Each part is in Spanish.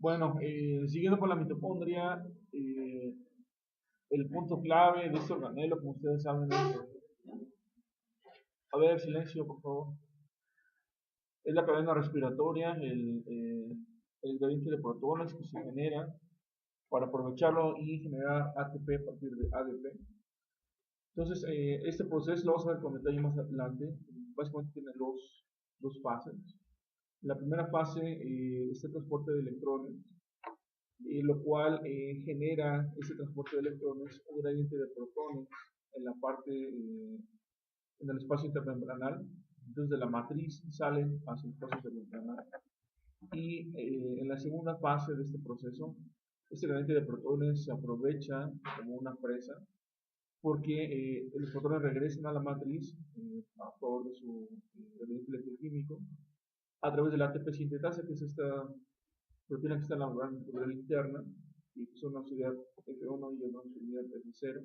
Bueno, siguiendo con la mitocondria, el punto clave de este organelo, como ustedes saben, a ver, silencio, por favor, es la cadena respiratoria, el gradiente de protones que se genera para aprovecharlo y generar ATP a partir de ADP. Entonces, este proceso lo vamos a ver con detalle más adelante. Básicamente tiene dos fases. La primera fase es el transporte de electrones, lo cual genera ese transporte de electrones un gradiente de protones en la parte, en el espacio intermembranal. Entonces, de la matriz salen hacia el espacio intermembranal. Y en la segunda fase de este proceso, este gradiente de protones se aprovecha como una presa porque los protones regresan a la matriz a favor de su gradiente electroquímico a través de la ATP sintetasa, que es esta proteína que está en la membrana interna y que es una unidad F1 y una unidad F0.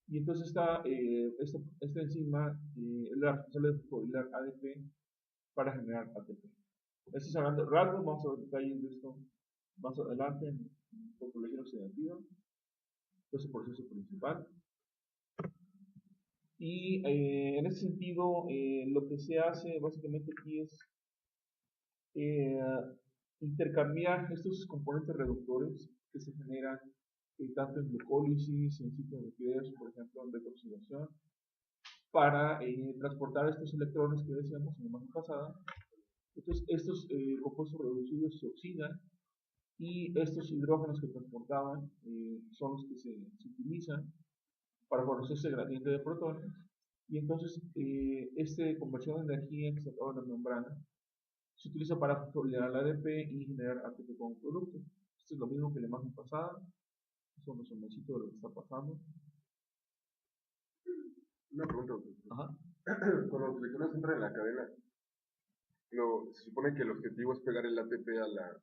Y entonces esta enzima es la responsable de fosforilar ADP para generar ATP. Estos son grandes rasgos, vamos a ver detalles de esto más adelante en fosforilación oxidativa. Este es el proceso principal. Y en ese sentido, lo que se hace básicamente aquí es eh, intercambiar estos componentes reductores que se generan tanto en glucólisis, en ciclo de Krebs, por ejemplo, en beta-oxidación, para transportar estos electrones que decíamos en la imagen pasada. Entonces, estos compuestos reducidos se oxidan y estos hidrógenos que transportaban son los que se utilizan para conocer ese gradiente de protones. Y entonces, esta conversión de energía que se acaba en la membrana se utiliza para fosforilar el ADP y generar ATP como producto. Esto es lo mismo que la imagen pasada. Eso nos somecito de lo que está pasando. Una pregunta. Ajá. Cuando los electrones entran en la cadena, se supone que el objetivo es pegar el ATP a la.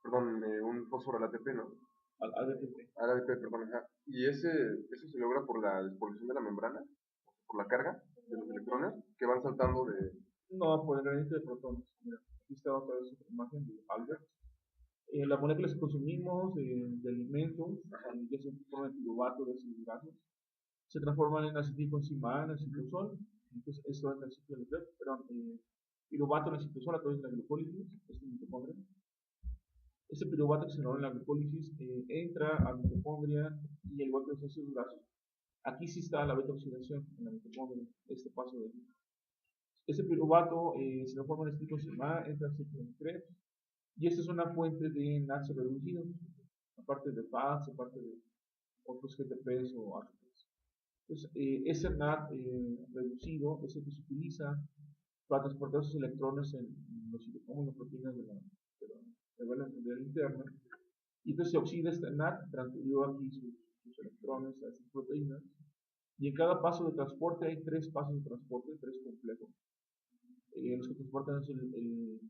Perdón, un fósforo al ATP, ¿no? Al ADP. Al ADP, perdón, ajá. ¿Y eso se logra por la despolarización de la membrana? ¿Por la carga de los electrones que van saltando de. No, por el gradiente de protones. Mira, aquí está otra vez otra imagen de Albert. Las moléculas que consumimos de alimentos, ya sea en forma de piruvato, de ácidos grasos, se transforman en acetilcoenzima A, en acetilsol. Entonces, esto es el ciclo de Krebs, perdón, piruvato en acetilsol a través de la glucólisis, este mitocondria. Este piruvato que se genera en la glucólisis entra a la mitocondria y al igual que los ácidos grasos, aquí sí está la beta-oxidación en la mitocondria, este paso de aquí. Este piruvato se transforma en acetilcoenzima A, entra al ciclo de Krebs, y esta es una fuente de NADs reducidos, aparte de PADs, aparte de otros GTPs o ATPs. Entonces, ese NAD reducido es el que se utiliza para transportar esos electrones en los citocromas, proteínas de la membrana interna, y entonces se oxida este NAD, transfirió aquí sus electrones a estas proteínas, y en cada paso de transporte hay tres pasos de transporte, tres complejos. Los que transportan es el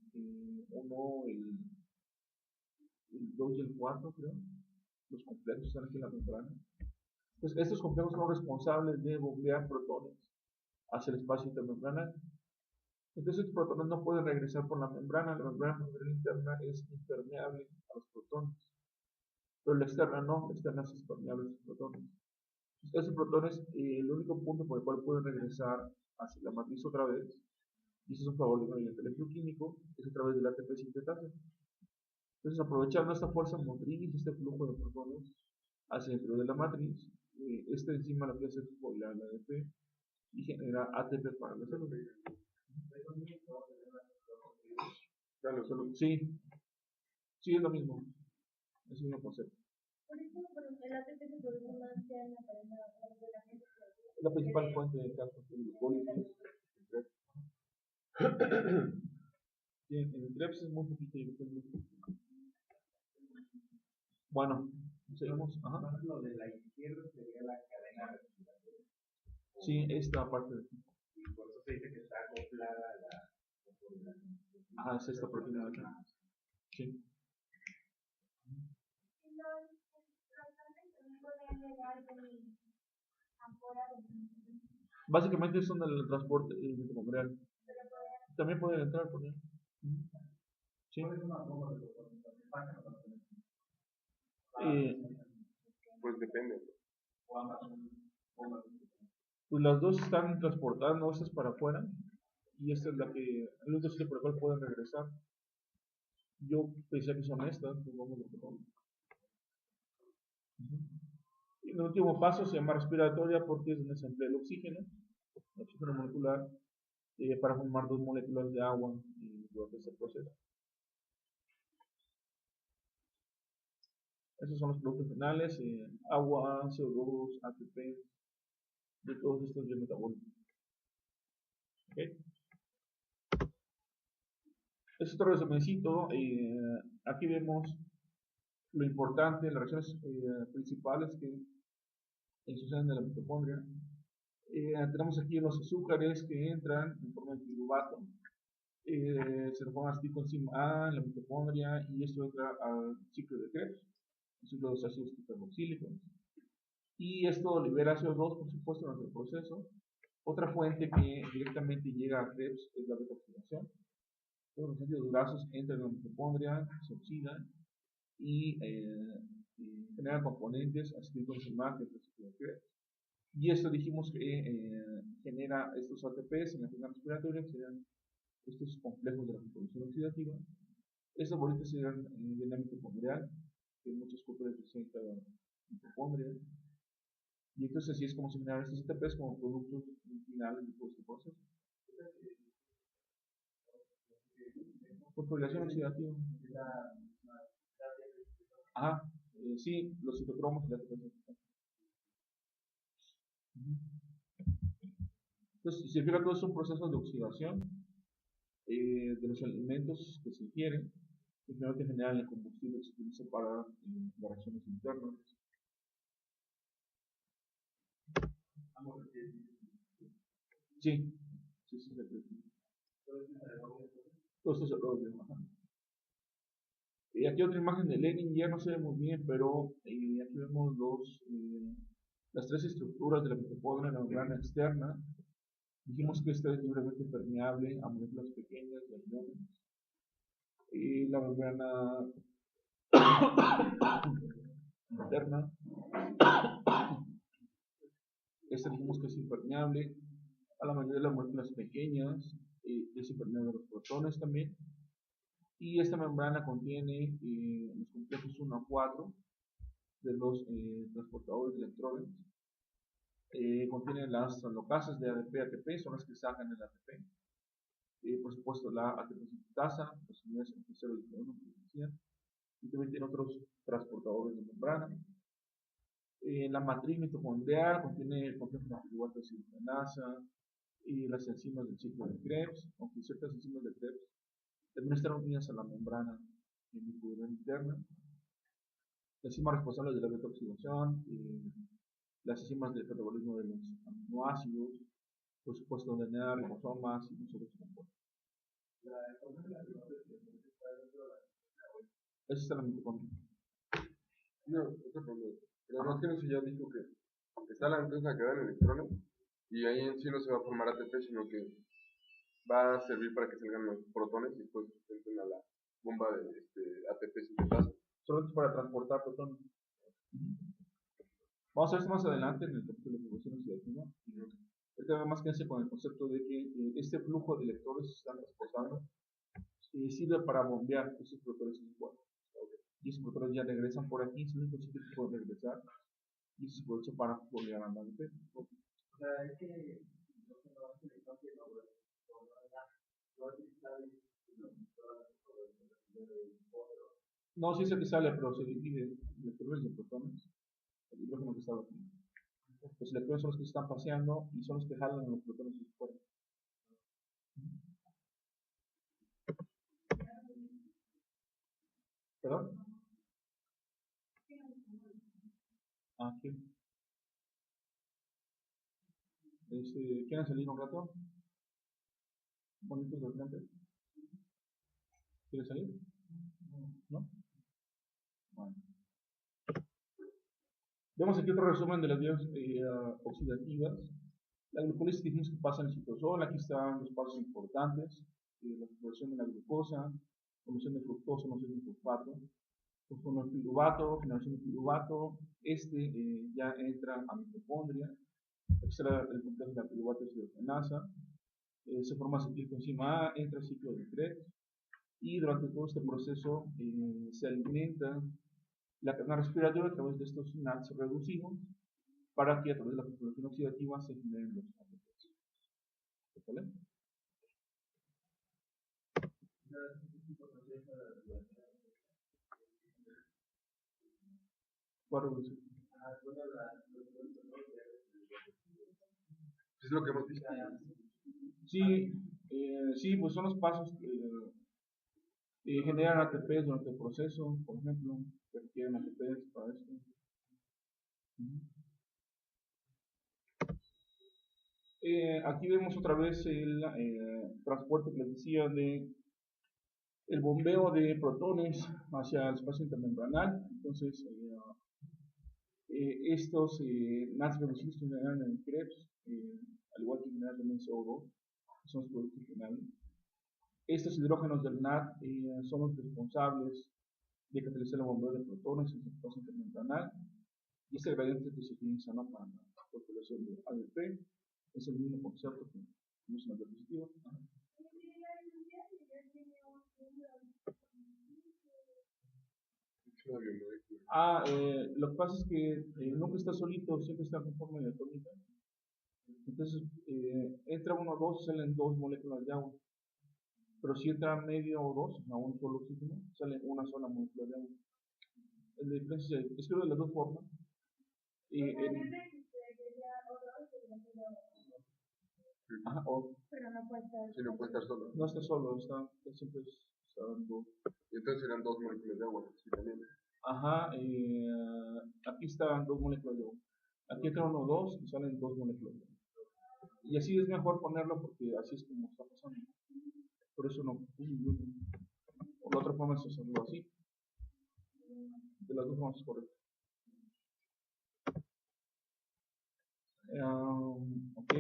1, el 2 y el 4, creo. Los complejos están aquí en la membrana. Entonces, estos complejos son responsables de bombear protones hacia el espacio intermembranal. Entonces, estos protones no pueden regresar por la membrana interna es impermeable a los protones, pero la externa no, la externa es impermeable a los protones. Entonces, esos protones, el único punto por el cual pueden regresar hacia la matriz otra vez, y eso es a favor de un agente electroquímico, es a través del ATP sintetasa. Entonces, aprovechando esta fuerza motriz, este flujo de protones hacia dentro de la matriz, esta enzima lo que hace es fosforilar el ADP y genera ATP para la célula. Sí, sí, es lo mismo. Es el mismo concepto. Es la principal fuente de tanto de glucólisis. Sí, en Krebs es muy poquito y después muy poquito. Bueno, seguimos. Ajá. Lo de la izquierda sería la cadena respiratoria. Sí, esta parte de aquí. Y por eso se dice que está acoplada a la. Ajá, es esta proteína de aquí. Sí. Básicamente son el transporte mitocondrial. También pueden entrar por ahí. Sí. Pues depende. Pues las dos están transportando, esta es para afuera y esta es la que, el único sitio por el cual pueden regresar. Yo pensé que son estas, pues vamos a probar. Y el último paso se llama respiratoria porque es donde se emplea el oxígeno molecular, para formar dos moléculas de agua durante este proceso. Esos son los productos finales, agua, CO2, ATP, de todos estos biometabólicos. ¿Okay? Este es otro resumencito. Aquí vemos lo importante, las reacciones principales que suceden en la mitocondria. Tenemos aquí los azúcares que entran en forma de piruvato. Se forma ácido enzima A en la mitocondria y esto entra al ciclo de Krebs, el ciclo de los ácidos carboxílicos. Y esto libera CO2, por supuesto, durante el proceso. Otra fuente que directamente llega a Krebs es la beta-oxidación. Todos los ácidos grasos entran en la mitocondria, se oxidan y generan componentes ácido enzima A que es el ciclo de Krebs. Y esto dijimos que genera estos ATPs en la cadena respiratoria, que serían estos complejos de la composición oxidativa. Estas bolitas serían de la mitocondrial, que en muchos culturas presenta la mitocondria. Y entonces así es como se generan estos ATPs como productos finales de todo este proceso. Fosforilación oxidativa. Ajá, sí, los citocromos y la ATP. Entonces, si se fijan, todo es un proceso de oxidación de los alimentos que se ingieren, que finalmente generan el combustible que se utiliza para las reacciones internas. Sí, sí, sí, todo esto es erróneo. Aquí otra imagen de Lenin, ya no se ve muy bien, pero aquí vemos las tres estructuras de la mitocondria en la membrana externa. Dijimos que esta es libremente permeable a moléculas pequeñas de iones. Y la membrana interna, esta dijimos que es impermeable a la mayoría de las moléculas pequeñas, es impermeable a los protones también. Y esta membrana contiene los complejos 1 a 4 de los transportadores de electrones. Contiene las translocasas de ADP-ATP, son las que sacan el ATP. Por supuesto, la ATP sintasa, las unidades entre 0 y 1, como decía. Y también tiene otros transportadores de membrana. La matriz mitocondrial contiene complejos de piruvato de cilogenasa y las enzimas del ciclo de Krebs, aunque ciertas enzimas de Krebs también están unidas a la membrana mitocondrial interna. Las enzimas responsables de la beta-oxidación, las enzimas del catabolismo de los aminoácidos, por supuesto DNA, ribosomas y muchos otros compuestos. Esa está la mitocondria. No, otro problema. Pero más que no sé, ya dijo que está entonces la cadena de electrones y ahí en sí no se va a formar ATP, sino que va a servir para que salgan los protones y después entren a la bomba de ATP sintetasa. Solo para transportar protones. Vamos a ver esto más adelante en el capítulo de evolución oxidativa. Ahorita más quédense con el concepto de que este flujo de electrones que se están transportando sirve para bombear esos protones en el cuerpo. Y esos protones ya regresan por aquí, es el único sitio que pueden regresar. Y eso se aprovecha para bombear al ADP. O sea, es que no, sí es el que sale, pero se divide electrones y protones. El hidrógeno que está aquí. Los electrones son los que se están paseando y son los que jalan a los protones hacia afuera. ¿Perdón? Aquí. ¿Quieren salir un rato? Bonitos de frente. ¿Quieren salir? ¿No? Bueno. Vemos aquí otro resumen de las vías oxidativas. La glucólisis dijimos que pasa en el citosol. Aquí están los pasos importantes. La conversión de la glucosa, formación de fructosa, formación de fosfato, formación de piruvato, generación de piruvato, ya entra a mitocondria, extrae el complejo de la piruvato deshidrogenasa, se forma acetilcoenzima A, entra al ciclo de Krebs, y durante todo este proceso se alimenta la cadena respiratoria a través de estos NADs reducidos para que a través de la fosforilación oxidativa se generen los ATPs. ¿Vale? ¿Cuál revolución? Es lo que hemos visto. Sí, sí, pues son los pasos que generan ATPs durante el proceso, por ejemplo, que requieren ATPs para esto. Aquí vemos otra vez el transporte que les decía de el bombeo de protones hacia el espacio intermembranal. Entonces, estos NADs reducidos se generan en Krebs, al igual que generan también CO2, que son los productos finales. Estos hidrógenos del NAD son los responsables de catalizar el bombeo de protones en el espacio intermembranal. Y este gradiente que se utiliza, ¿no?, para la calculación de ADP es el mismo concepto que usa en la diapositiva. Lo que pasa es que nunca está solito, siempre está con forma diatómica. Entonces, entra uno o dos, salen dos moléculas de agua. Pero si entra medio o dos, a un solo oxígeno, sale una sola molécula de agua. La diferencia es escribo de las dos formas. Ajá, pero no puede estar. Sí, no puede estar solo. No está solo, siempre está dando. Y entonces serían dos moléculas de agua, sí, también. Ajá, aquí están dos moléculas de agua. Aquí entra uno o dos y salen dos moléculas de agua. Y así es mejor ponerlo porque así es como está pasando. Por eso no. O la otra forma es hacerlo así. De las dos formas es correcto. Ok,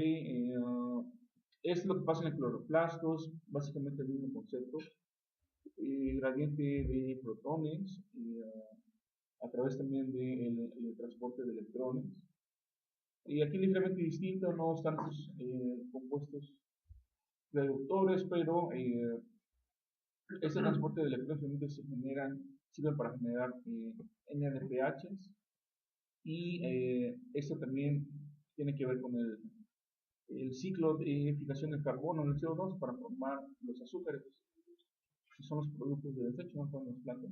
es lo que pasa en el cloroplastos, básicamente el mismo concepto. El gradiente de protones, a través también del transporte de electrones. Y aquí ligeramente distinto, no están estos compuestos reductores, pero este transporte de electrones sirven para generar NADPHs, y esto también tiene que ver con el ciclo de fijación del carbono en el CO2 para formar los azúcares, que son los productos de desecho, no son las plantas.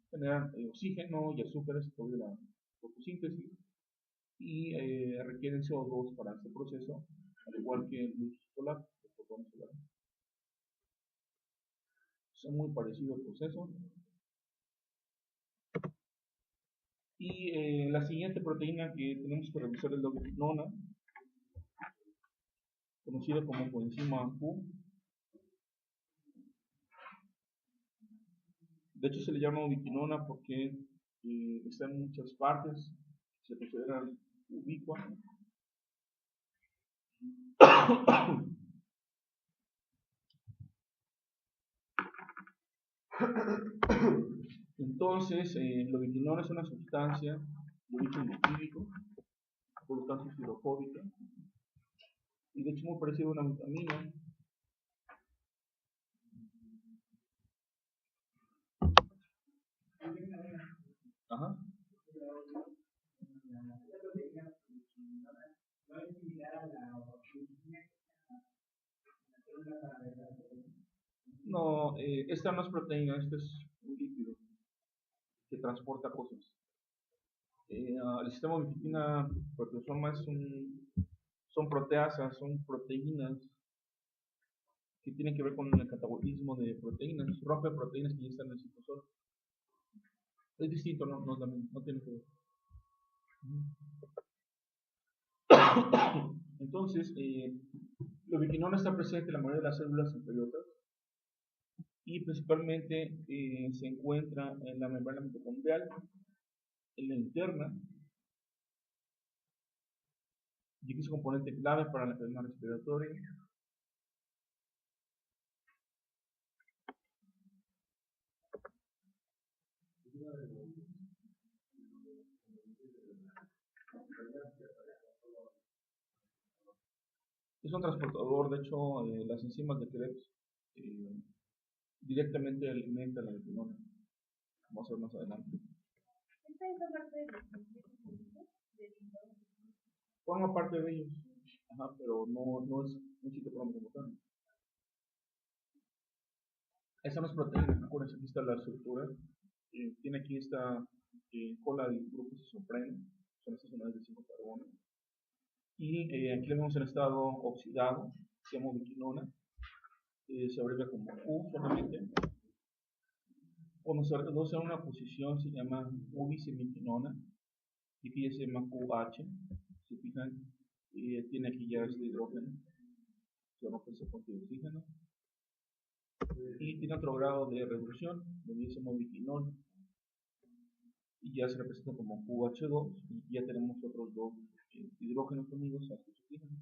Generan oxígeno y azúcares por la fotosíntesis y requieren CO2 para este proceso, al igual que luz solar, los fotones solares. Son muy parecidos al proceso. Y la siguiente proteína que tenemos que revisar es la ubiquinona, conocida como coenzima Q. De hecho, se le llama ubiquinona porque está en muchas partes, se considera ubicua. Entonces, la ubiquinona es una sustancia de origen lipídico, por lo tanto es hidrofóbica, y de hecho muy parecida a una vitamina. Ajá. No, esta no es proteína, este es un lípido que transporta cosas. El sistema ubiquitina proteosoma son proteasas, son proteínas que tienen que ver con el catabolismo de proteínas, rompe proteínas que ya están en el citosol. Es distinto, no tiene que ver. Entonces, la ubiquinona está presente en la mayoría de las células eucariotas y principalmente se encuentra en la membrana mitocondrial, en la interna, y que es un componente clave para la cadena respiratoria. Es un transportador, de hecho, las enzimas de Krebs eh, directamente alimentan la retinona. Vamos a ver más adelante. Forma parte de ellos, ajá, pero no es un citocromo como tal. Esa no es proteína, acuérdense, aquí está la estructura. Tiene aquí esta cola de grupos isopreno, son estas unidades de 5 carbono. Y aquí lo vemos en estado oxidado, se llama ubiquinona, se abrevia como U solamente. Cuando se reduce a una posición se llama ubicimiquinona, y aquí ya se llama QH, se fijan, tiene aquí ya este hidrógeno, se rompe ese puente de oxígeno, y tiene otro grado de reducción, donde se llama ubiquinol, y ya se representa como QH2, y ya tenemos otros dos hidrógenos unidos a estos oxígenos.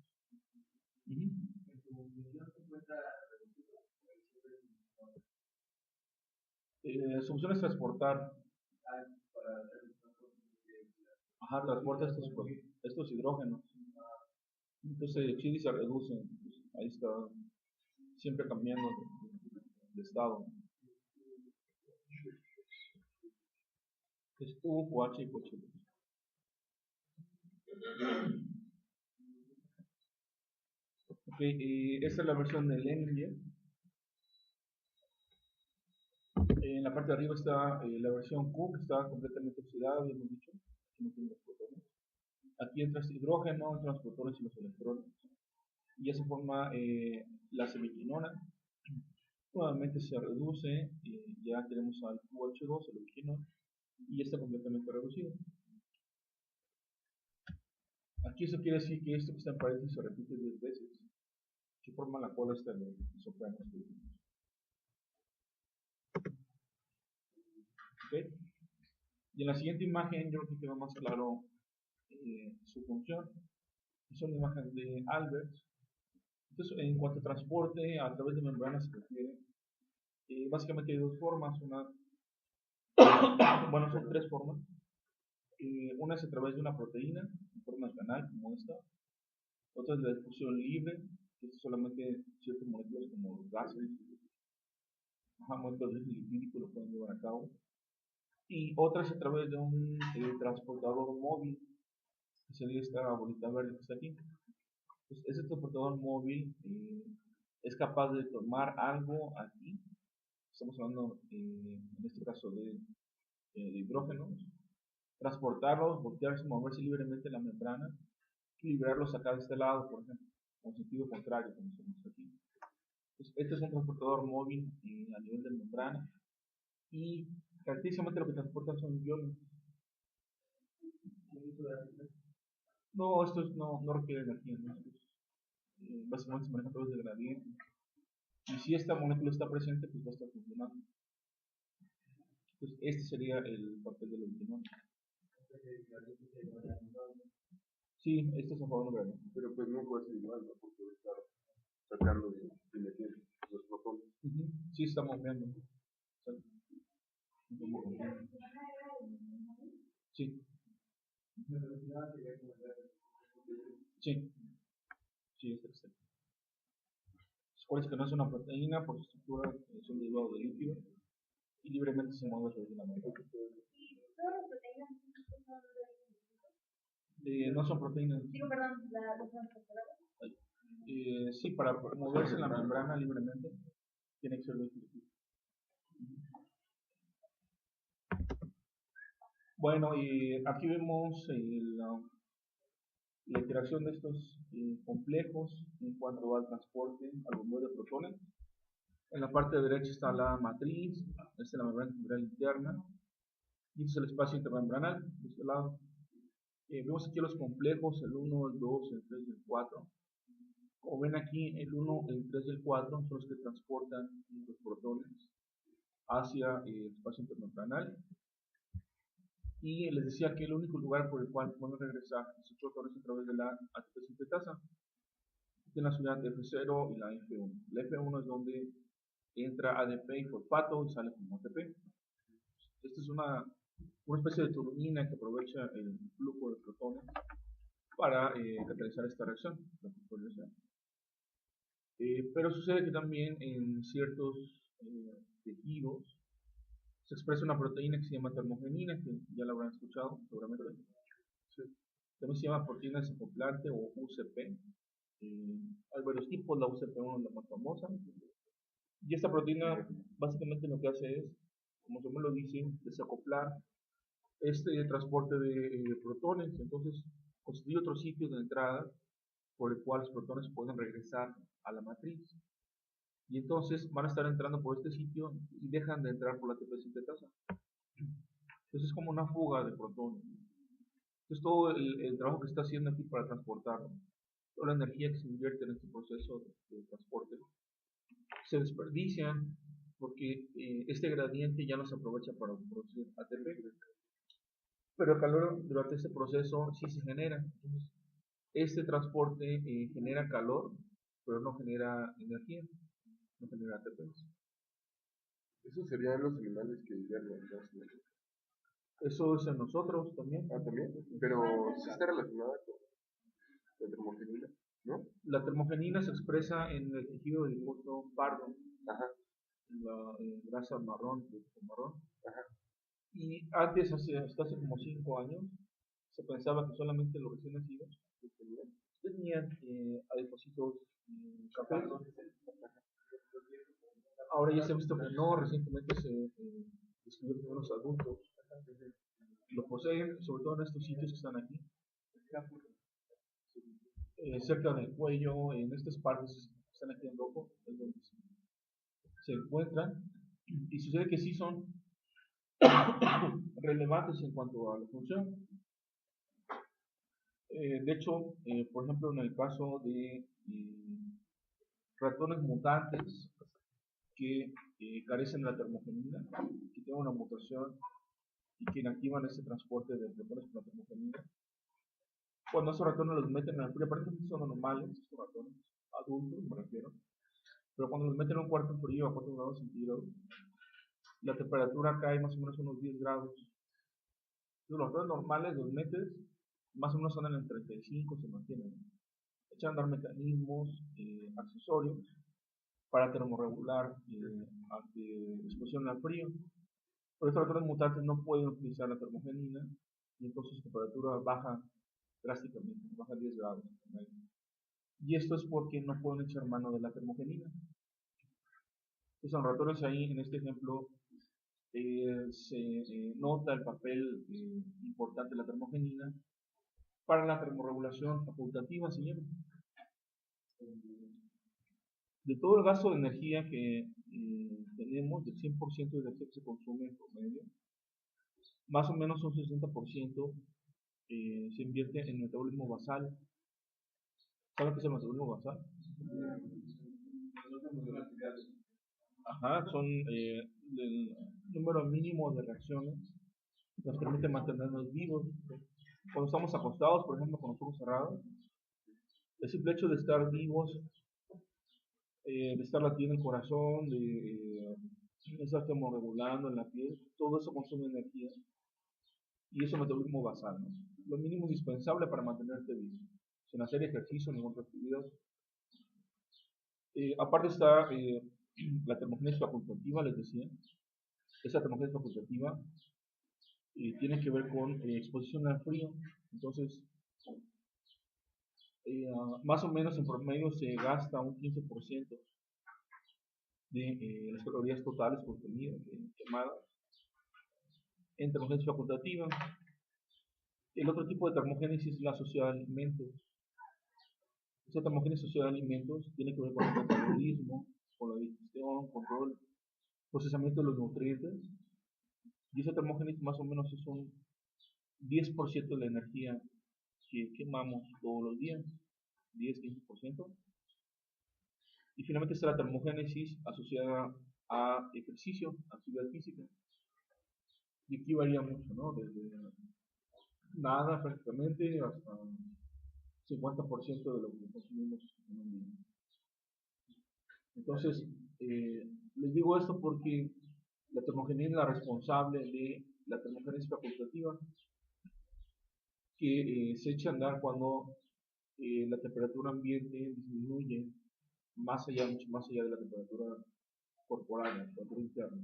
Su función es transportar, ajá, transporta estos hidrógenos. Entonces se oxida y se reduce, pues, ahí está, siempre cambiando de estado. Es UH y QH2. Ok, esta es la versión de Leninger. En la parte de arriba está la versión Q, que está completamente oxidada, ya hemos dicho. Aquí no tiene los protones. Aquí entra este hidrógeno, entran los protones y los electrones. Y ya se forma la semiquinona. Nuevamente se reduce, ya tenemos al QH2, el ubiquinol, y ya está completamente reducido. Aquí eso quiere decir que esto que está en paréntesis se repite 10 veces. Se forma la cola esta de isopreno. ¿Okay? Y en la siguiente imagen yo creo que queda más claro su función. Es una imagen de Albert. Entonces, en cuanto a transporte a través de membranas se refiere, básicamente hay dos formas. Bueno, son tres formas. Una es a través de una proteína, en forma de canal, como esta. Otra es la difusión libre, que es solamente ciertas moléculas como los gases, moléculas de lipídico lo pueden llevar a cabo. Y otra es a través de un transportador móvil, que sería esta bolita verde que está aquí. Pues ese transportador móvil es capaz de tomar algo aquí, estamos hablando en este caso de hidrógenos, transportarlos, voltearse, moverse libremente en la membrana y liberarlos acá de este lado, por ejemplo, en sentido contrario, como se muestra aquí. Entonces, este es un transportador móvil a nivel de membrana y característicamente lo que transportan son iones. No, estos no requieren energía, ¿no? Básicamente se manejan a través de gradiente. Y si esta molécula está presente, pues va a estar funcionando. Entonces, este sería el papel del ubiquinol. Sí, este es a favor de gradiente. Pero pues nunca va a ser igual, ¿no? Porque va a estar sacando y metiendo los protones. Sí, está moviendo. Sí. Sí. Sí, es excelente. Recuerden que no es una proteína, por su estructura es un derivado de lípido y libremente se mueve sobre la membrana. No son proteínas. Digo, perdón, los transportadores. Sí, para moverse en la membrana libremente tiene que ser lípido. Bueno, y aquí vemos la interacción de estos complejos en cuanto al transporte al bombeo de protones. En la parte derecha está la matriz, esta es la membrana integral interna, y este es el espacio intermembranal de este lado. Vemos aquí los complejos, el 1, el 2, el 3 y el 4. Como ven aquí, el 1, el 3 y el 4 son los que transportan los protones hacia el espacio intermembranal. Y les decía que el único lugar por el cual pueden regresar esos protones a través de la ATP sintetasa es la unidad F0 y la F1. La F1 es donde entra ADP y fosfato y sale como ATP. Esta es una especie de turbina que aprovecha el flujo de protones para catalizar esta reacción, la fosforilación. Pero sucede que también en ciertos tejidos se expresa una proteína que se llama termogenina, que ya la habrán escuchado seguramente. Sí. También se llama proteína desacoplante o UCP. Hay varios tipos, la UCP1 es la más famosa. Y esta proteína básicamente lo que hace es, como se me lo dice, desacoplar este transporte de protones. Entonces constituye otro sitio de entrada por el cual los protones pueden regresar a la matriz. Y entonces van a estar entrando por este sitio y dejan de entrar por la ATP sintetasa. Entonces es como una fuga de protones. Entonces todo el trabajo que está haciendo aquí para transportarlo, toda la energía que se invierte en este proceso de transporte, se desperdicia porque este gradiente ya no se aprovecha para producir ATP. Pero el calor durante este proceso sí se genera. Entonces, este transporte genera calor, pero no genera energía, no genera ATP. Eso serían los animales que hierven, ¿no? Eso es en nosotros también. Ah, también. Pero sí está relacionada con la termogenina, ¿no? La termogenina se expresa en el tejido difuso pardo, Ajá. en la grasa marrón, marrón. Ajá. Y antes, hasta hace como 5 años, se pensaba que solamente los recién nacidos tenían adipocitos cafés. Ahora ya se ha visto que no, recientemente se descubrieron que los adultos lo poseen, sobre todo en estos sitios que están aquí, cerca del cuello, en estas partes que están aquí en rojo, es donde se encuentran, y sucede que sí son relevantes en cuanto a la función. De hecho, por ejemplo, en el caso de ratones mutantes que carecen de la termogenina, que tienen una mutación y que inactivan ese transporte de protones con la termogenina, cuando esos ratones los meten en el frío, aparentemente son normales, estos ratones, adultos me refiero, pero cuando los meten en un cuarto frío a 4 grados centígrados, la temperatura cae más o menos unos 10 grados. Entonces, los ratones normales los metes, más o menos andan en 35, se mantienen. Echan a andar mecanismos accesorios para termorregular ante exposición al frío. Pero estos ratones mutantes no pueden utilizar la termogenina y entonces su temperatura baja drásticamente, baja 10 grados. Y esto es porque no pueden echar mano de la termogenina. Entonces, en ratones ahí, en este ejemplo, se nota el papel importante de la termogenina para la termorregulación facultativa, se llama. De todo el gasto de energía que tenemos, del 100% de energía que se consume en promedio, más o menos un 60% se invierte en el metabolismo basal. ¿Saben qué es el metabolismo basal? Ajá, son el número mínimo de reacciones que nos permite mantenernos vivos. Cuando estamos acostados, por ejemplo, con los ojos cerrados, el simple hecho de estar vivos, de estar latiendo el corazón, de estar termorregulando en la piel, todo eso consume energía y eso es metabolismo basal, ¿no? Lo mínimo indispensable para mantenerte vivo, sin hacer ejercicio ni otra actividad. Aparte está la termogénesis facultativa, les decía. Esa termogénesis facultativa tiene que ver con exposición al frío. Entonces, más o menos en promedio se gasta un 15% de las calorías totales por comida quemadas en termogénesis facultativa. El otro tipo de termogénesis es la asociada a alimentos. Esa termogénesis asociada a alimentos tiene que ver con el metabolismo, con la digestión, con todo el procesamiento de los nutrientes. Y esa termogénesis más o menos es un 10% de la energía que quemamos todos los días, 10-15%. Y finalmente está la termogénesis asociada a ejercicio, actividad física. Y aquí varía mucho, ¿no? Desde nada prácticamente hasta 50% de lo que consumimos en un día. Entonces, les digo esto porque La termogénesis es la responsable de la termogénesis facultativa, que se echa a andar cuando la temperatura ambiente disminuye mucho más allá de la temperatura corporal, la temperatura interna.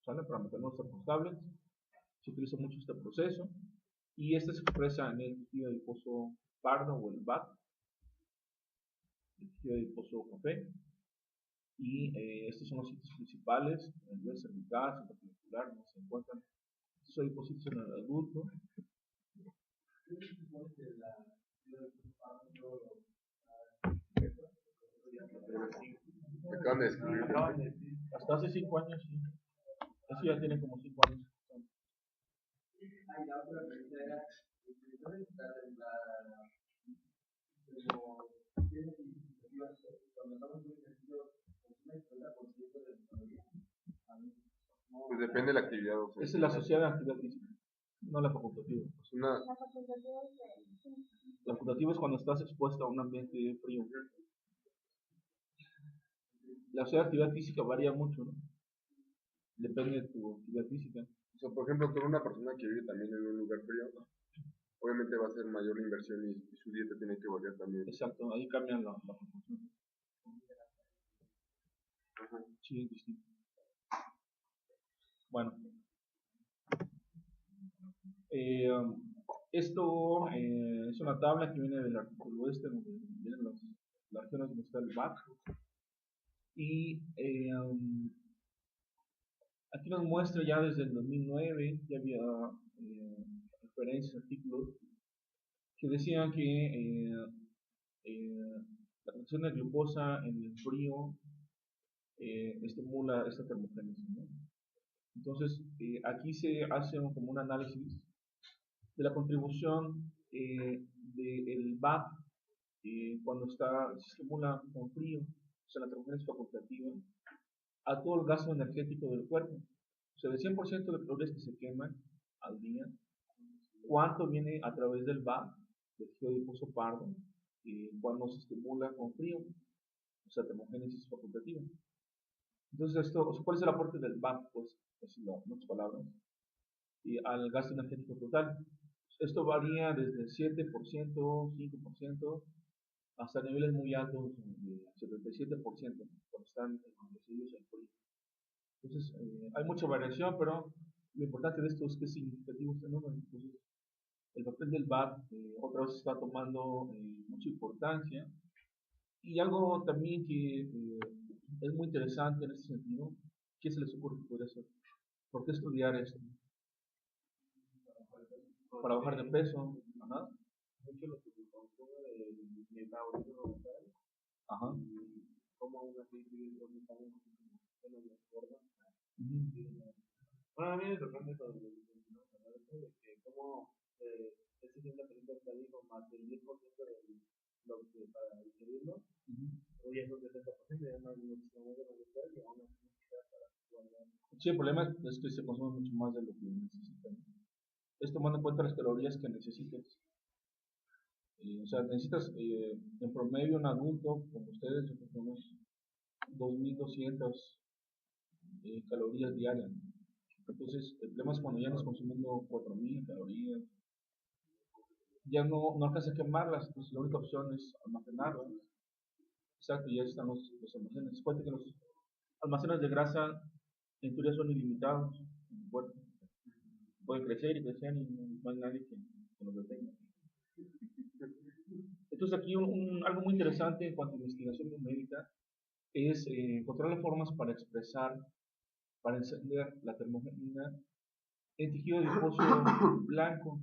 ¿Sale? Para mantenernos termoestables, se utiliza mucho este proceso y este se expresa en el tejido adiposo pardo o el BAT, el tejido adiposo café, y estos son los sitios principales, el nivel cervical, centropeninsular, donde se encuentran estos adipocitos en el adulto. Me acaban de descubrir. Hasta hace 5 años, sí. Eso ya tiene como 5 años. La otra pregunta era, ¿dónde está tiene iniciativas cuando estamos muy sentidos, consume el 30% de nuestra vida? Pues depende de la actividad. O sea, Esa es la sociedad de actividad física, no la facultativa. es una, La facultativa es La facultativa es cuando estás expuesto a un ambiente frío. La sociedad de actividad física varía mucho, ¿no? Depende de tu actividad física. o sea, por ejemplo, con una persona que vive también en un lugar frío, obviamente va a ser mayor la inversión y su dieta tiene que variar también. Exacto, ahí cambian la proporción. Sí, es distinto. Bueno, esto es una tabla que viene del artículo este, donde vienen las regiones donde está el BAC. Y aquí nos muestra ya desde el 2009, ya había referencias, artículos, que decían que la producción de glucosa en el frío estimula esta termogénesis, ¿no? Entonces, aquí se hace como un análisis de la contribución del BAC cuando se estimula con frío, o sea, la termogénesis facultativa, a todo el gasto energético del cuerpo. O sea, del 100% de calorías que se queman al día, ¿cuánto viene a través del BAC, del tejido adiposo pardo, cuando se estimula con frío? O sea, termogénesis facultativa. Entonces, ¿cuál es el aporte del BAC? Pues, en otras palabras, al gasto energético total. Esto varía desde el 7%, 5%, hasta niveles muy altos, de 77%, cuando están residuos en frío. Entonces, hay mucha variación, pero lo importante de esto es que es significativo este número. Entonces, el papel del BAC otra vez está tomando mucha importancia. Y algo también que es muy interesante en este sentido, ¿qué se les ocurre que puede ser? ¿Por qué estudiar esto? Para bajar de peso. Ajá. Mucho lo que se consume del metabolismo local, Ajá. como aún así sigue aumentando en las gordas. Bueno, a mí me sorprende cuando me dicen, ¿no? De que como el 60% está dijo más del 10% de lo que para digerirlo, hoy es un 70%, ya no hay muchísimo más de lo que y aún así no queda para guardar. Sí, el problema es que se consume mucho más de lo que necesitan. Es tomando en cuenta las calorías que necesitas. O sea, necesitas en promedio un adulto como ustedes, yo creo que unos 2200 calorías diarias. Entonces, el problema es cuando ya nos consumiendo 4000 calorías, ya no alcanza a quemarlas, entonces la única opción es almacenarlas. Exacto, ya están los almacenes. Cuenta que los almacenes de grasa en teoría son ilimitados en el cuerpo. Pueden crecer y crecer y no hay nadie que los detenga. Entonces aquí algo muy interesante en cuanto a investigación médica es encontrar formas para expresar, para encender la termogenina en tejido adiposo blanco,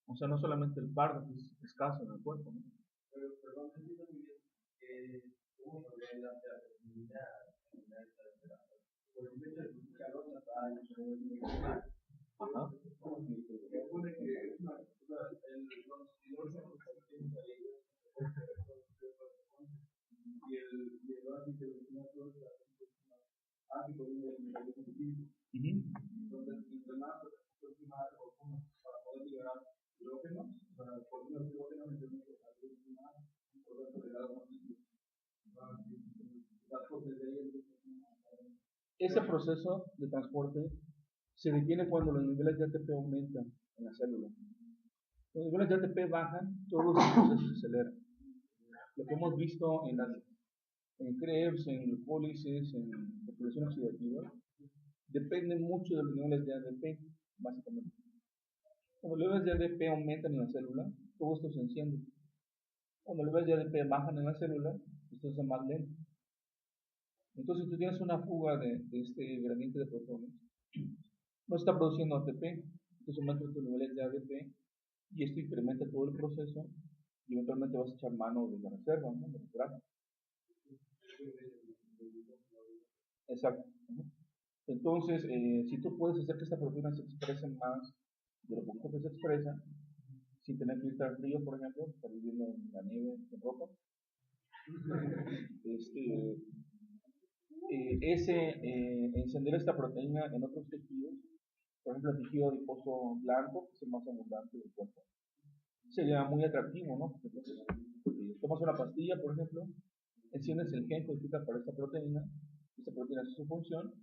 o sea, no solamente el pardo, que es escaso en el cuerpo, ¿no? Pero, perdón, no entiendo muy bien cómo podría ayudar a la termina a generar esta temperatura. Por ejemplo, el calor natural, Ajá. se supone que es una y el básico de los ácido entonces, entre más aproximar para poder liberar hidrógeno, por menos hidrógeno, entonces ese proceso de transporte se detiene cuando los niveles de ATP aumentan en la célula. Los niveles de ATP bajan, todo ese proceso se acelera. Lo que hemos visto en Krebs, en glucólisis, en depolación oxidativa, depende mucho de los niveles de ADP, básicamente. Cuando los niveles de ADP aumentan en la célula, todo esto se enciende. Cuando los niveles de ADP bajan en la célula, esto es más lento. Entonces, si tú tienes una fuga de este gradiente de protones, no está produciendo ATP, entonces aumenta tus niveles de ADP y esto incrementa todo el proceso y eventualmente vas a echar mano de la reserva, ¿no? De los grafos. Exacto. Entonces, si tú puedes hacer que esta proteína se exprese más de lo poco que se expresa, sin tener que estar frío, por ejemplo, estar viviendo en la nieve, en ropa, encender esta proteína en otros tejidos, por ejemplo, el tejido adiposo blanco, que es el más abundante del cuerpo, sería muy atractivo, ¿no? Entonces, tomas una pastilla, por ejemplo, enciendes el gen codifica para esta proteína hace su función,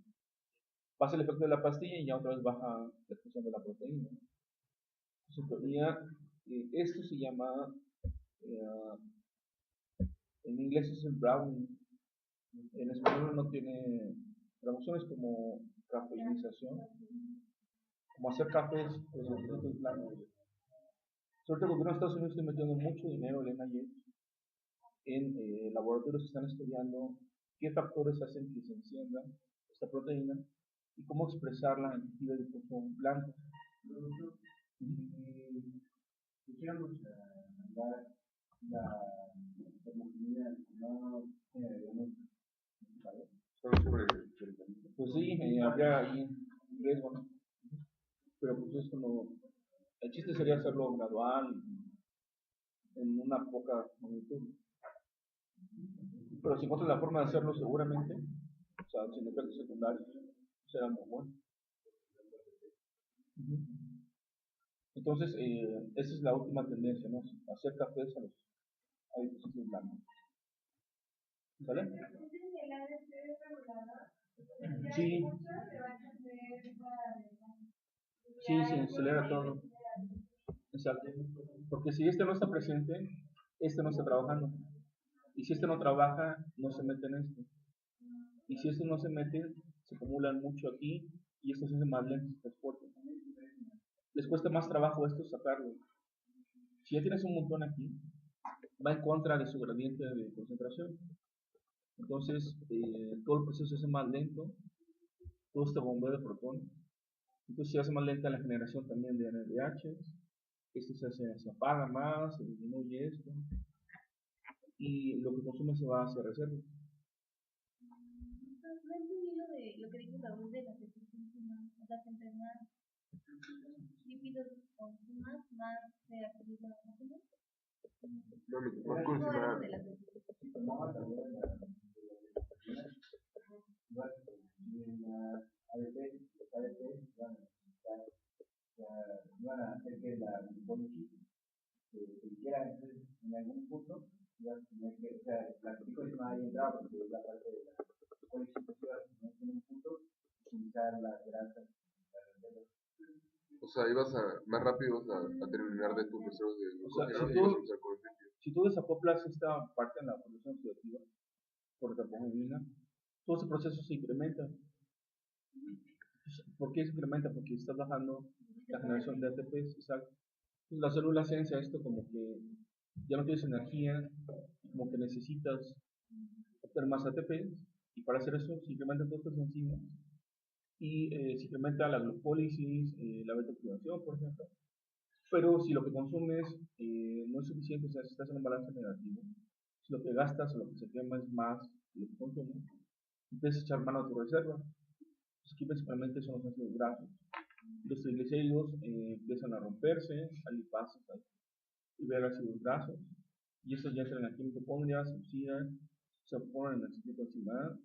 pasa el efecto de la pastilla y ya otra vez baja la expresión de la proteína. Entonces, en teoría, esto se llama, en inglés es el browning, en español no tiene traducciones como cafeinización, como hacer cafés pues, blancos. Sobre todo, el gobierno de Estados Unidos está metiendo mucho dinero, el NIH, en laboratorios que están estudiando qué factores hacen que se encienda esta proteína y cómo expresarla en tejido adiposo blanco. Quisiéramos andar la termogénea no generaríamos. Pues sí, habría ahí riesgo, ¿no? Pero pues esto no. El chiste sería hacerlo gradual, en una poca magnitud. Pero si encuentras la forma de hacerlo seguramente, o sea, sin efectos secundarios, será muy bueno. Entonces, esa es la última tendencia, ¿no? Hacer cafés a los adipocitos blancos. ¿Sale? Sí. Sí, se acelera todo. Exacto. Porque si este no está presente, este no está trabajando. Y si este no trabaja, no se mete en este. Y si este no se mete, se acumulan mucho aquí y esto se hace más lento el transporte. Les cuesta más trabajo esto sacarlo. Si ya tienes un montón aquí, va en contra de su gradiente de concentración. Entonces, todo el proceso se hace más lento, todo este bombeo de protones. Entonces se hace más lenta la generación también de NADH, esto se apaga más, se disminuye esto, y lo que consume se va hacia reserva. No entendí lo que dijo Raúl de las deficiencias humanas, o sea, que entre más lípidos consumas, más se activa la máquina. No, no consumas. De las deficiencias. Van a hacer que la glucólisis se hiciera en algún punto, iba a tener que, o sea, la glucólisis no haya entrado porque es la parte de la glucólisis positiva, en un punto, utilizar las grasas. O sea, más rápido a terminar de tus reservas de glucógeno, O sea, y ibas a empezar con el líquido. Si tú desacoplas esta parte en la producción oxidativa por termogénina, todo ese proceso se incrementa. ¿Por qué se incrementa? Porque estás bajando la generación de ATP. Exacto. Entonces la célula sensa esto como que ya no tienes energía, como que necesitas obtener más ATP, y para hacer eso se incrementan todas estas enzimas y se incrementa la glucólisis, la beta-oxidación, por ejemplo. Pero si lo que consumes no es suficiente, o sea, si estás en un balance negativo, si lo que gastas o lo que se quema es más de lo que consumes, empiezas a echar mano a tu reserva. Pues aquí principalmente son los ácidos grasos. Los triglicéridos empiezan a romperse, hay lipases, hay ácidos grasos, y estos ya entran en la mitocondria, se oxidan, se ponen en el ciclo enzimado,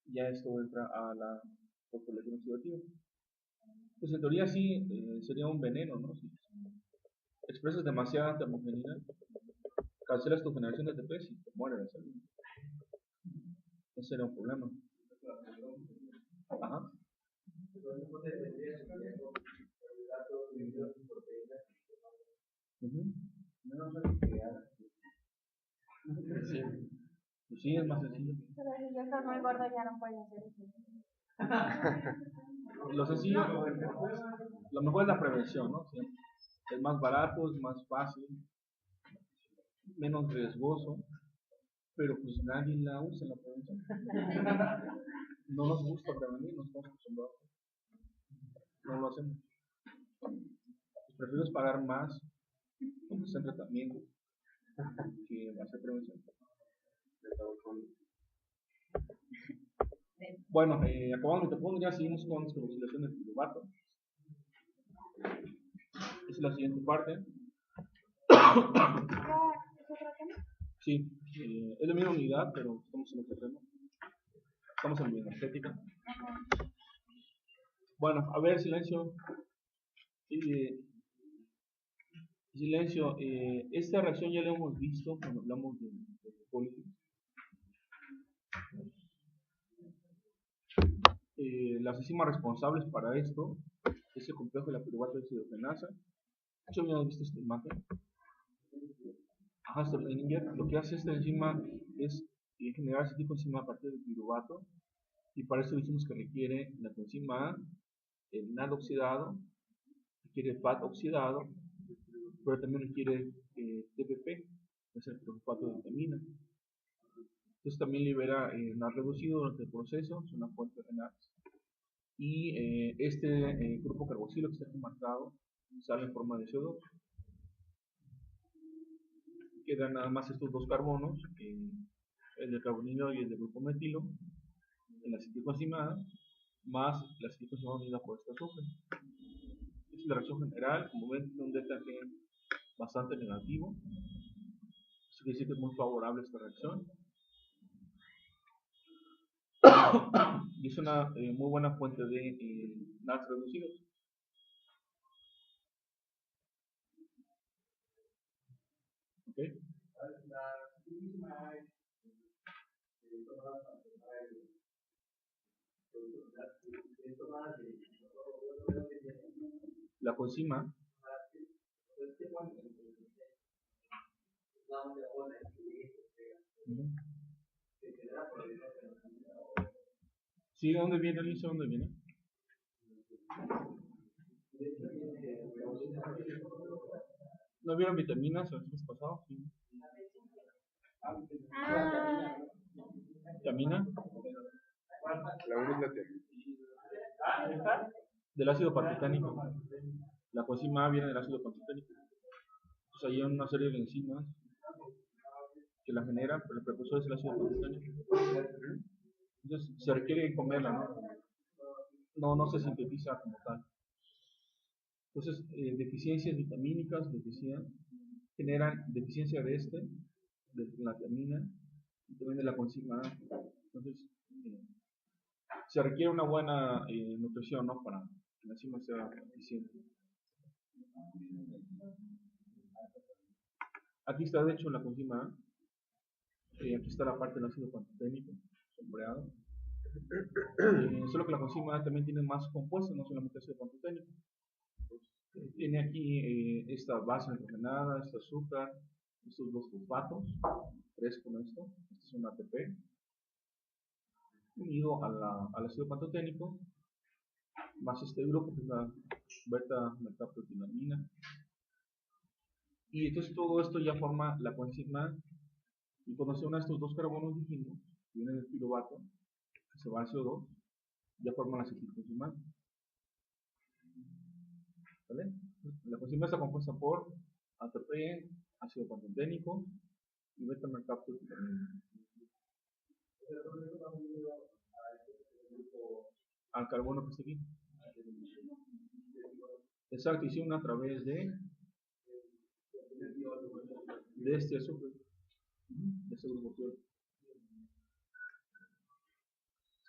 y ya esto entra a la fosforilación oxidativa. Pues en teoría sí sería un veneno, ¿no? Si expresas demasiada termogenina, cancelas tu generación de ATP y te muere la célula. Ese sería un problema. Ajá. Ujú. Sí. Pues sí, es más sencillo. Pero si ya estás muy gordo, ya no puedes hacer eso. Lo sencillo, lo mejor es la prevención, ¿no? Sí. Es más barato, es más fácil, menos riesgoso, pero pues nadie la usa la prevención. No nos gusta prevenir, no estamos acostumbrados. No lo hacemos. Pues prefiero pagar más aunque sea en tratamiento que hacer prevención. Bueno, acabando mi tapón, ya seguimos con descarboxilación del piruvato. Esa es la siguiente parte. Sí, es la misma unidad, pero estamos en el terreno. Estamos en bioenergética. Bueno, a ver, silencio. Silencio. Esta reacción ya la hemos visto cuando hablamos de política. Las enzimas responsables para esto es el complejo de la piruvato deshidrogenasa. ¿Ya habíamos visto esta imagen? Ajá, lo que hace esta enzima es generar ese tipo de enzima a partir del piruvato, y para eso dijimos que requiere la coenzima A, el NAD oxidado, requiere FAT oxidado, pero también requiere TPP, que es el fosfato de vitamina. Entonces también libera NAD reducido durante el proceso, es una fuente de NAD. Y este grupo carboxilo que está aquí marcado sale en forma de CO2. Quedan nada más estos dos carbonos, el del carbonilo y el del grupo metilo, en la acetilcoenzima A, más la acetilcoenzima unida por este azufre. Esta es la reacción general. Como ven, tiene un delta G bastante negativo. Eso quiere decir que es muy favorable esta reacción. Y es una muy buena fuente de NADs reducidos. ¿Okay? La coenzima ¿sí? ¿De dónde viene, Alicia? ¿Dónde viene? ¿No vieron vitaminas el mes pasado? Sí. ¿Vitamina? La 1 es la tiamina. Del ácido pantoténico. La coenzima A viene del ácido pantoténico. Entonces hay una serie de enzimas que la generan, pero el precursor es el ácido pantoténico. Entonces se requiere comerla, ¿no? No se sintetiza como tal. Entonces, deficiencias vitamínicas generan deficiencia de la tiamina, y también de la coenzima A. Entonces, se requiere una buena nutrición, ¿no? Para que la enzima sea eficiente. Aquí está, de hecho, la coenzima A. Aquí está la parte del ácido pantoténico, sombreado. Solo que la coenzima A también tiene más compuestos, no solamente ácido pantoténico. Tiene aquí esta base hidrogenada, este azúcar, estos dos fosfatos, 3 con esto. Este es un ATP unido al ácido pantoténico, más este grupo que es la beta-metacrotilamina. Y entonces todo esto ya forma la coenzima. Y cuando se unen estos dos carbonos, dijimos, que vienen del piruvato, que se va al CO2, ya forman la acetilcoenzima. ¿Vale? La coenzima está compuesta por ATP, ácido pantoténico y beta-metacrotilamina. Al carbono que está aquí. Exacto, y se une a través de este azufre, de este grupo puro.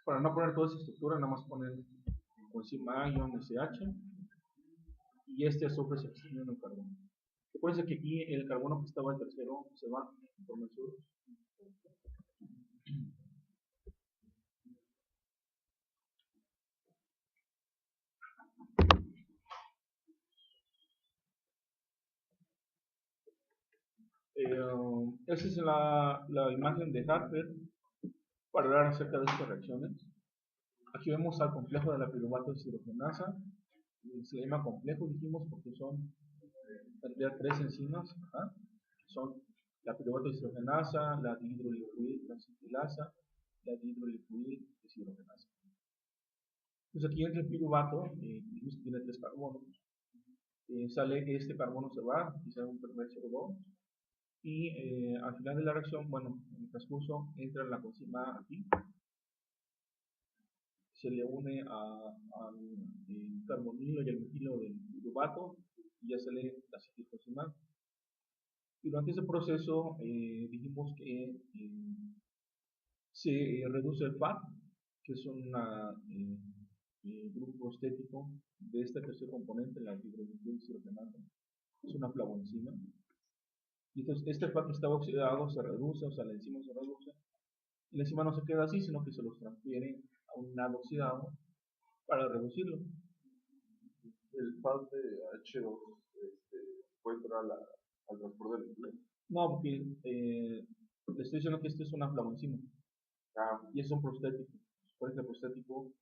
Para no poner toda esa estructura, nada más poner coenzima A-SH y este azufre se extiende en el carbono. Recuerden que aquí el carbono que estaba el tercero se va por el sur. Esa es la imagen de Harper para hablar acerca de estas reacciones. Aquí vemos al complejo de la piruvato deshidrogenasa. Se le llama complejo, dijimos, porque son en realidad 3 enzimas. Son la piruvato deshidrogenasa, la dihidrolipoil transactilasa, la dihidrolipoil deshidrogenasa. Entonces aquí entre el piruvato, dijimos que tiene 3 carbonos. Sale este carbono, se va, quizá un primer CO2, y al final de la reacción, bueno, en el transcurso entra la coenzima aquí, se le une al carbonilo y al metilo del piruvato y ya sale la acetilcoenzima. Y durante ese proceso dijimos que se reduce el FAT, que es un grupo prostético de este tercer componente, la dihidrogenasa deshidrogenasa. Es una flavoenzima. Y entonces este FAT que estaba oxidado se reduce, o sea, la enzima se reduce. Y la enzima no se queda así, sino que se los transfiere a un NAD oxidado para reducirlo. El FAT de H2 puede entrar al transporte del nucleo. No, porque le estoy diciendo que esto es una flavoenzima. Y es un prostético. Por ejemplo, el prostético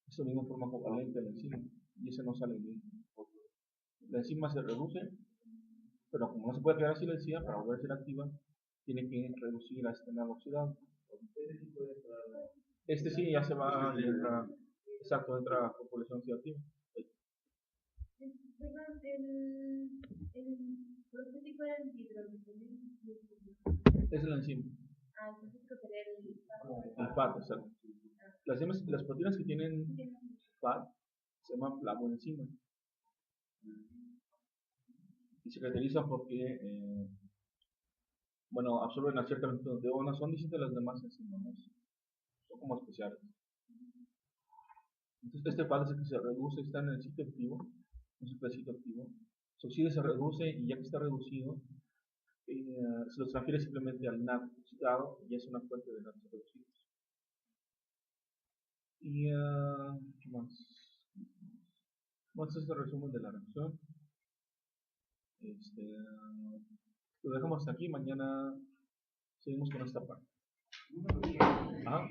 es la misma forma covalente a la enzima. Y ese no sale bien. La enzima se reduce, pero como no se puede quedar así la enzima, para volver a ser activa, tiene que reducir a este NAD oxidado. Este sí ya se va y entra, exacto, entra por población oxidativa. Perdón, el prostético era el dihidrolipoil. Es la enzima. El prostético sería el El FAT, exacto. Las proteínas que tienen FAT se llaman flavoenzimas. Y se caracterizan porque, bueno, absorben a cierta longitud de onda, son distintas de las demás enzimas, ¿no? Son como especiales. Entonces este FAT es el que se reduce, está en el sitio activo, en el sitio activo, se oxida, se reduce y ya que está reducido, se los transfiere simplemente al NAD oxidado y es una fuente de NAD reducidos. Y, ¿qué más? Bueno, este es el resumen de la reacción. Lo dejamos hasta aquí, mañana seguimos con esta parte. Ajá.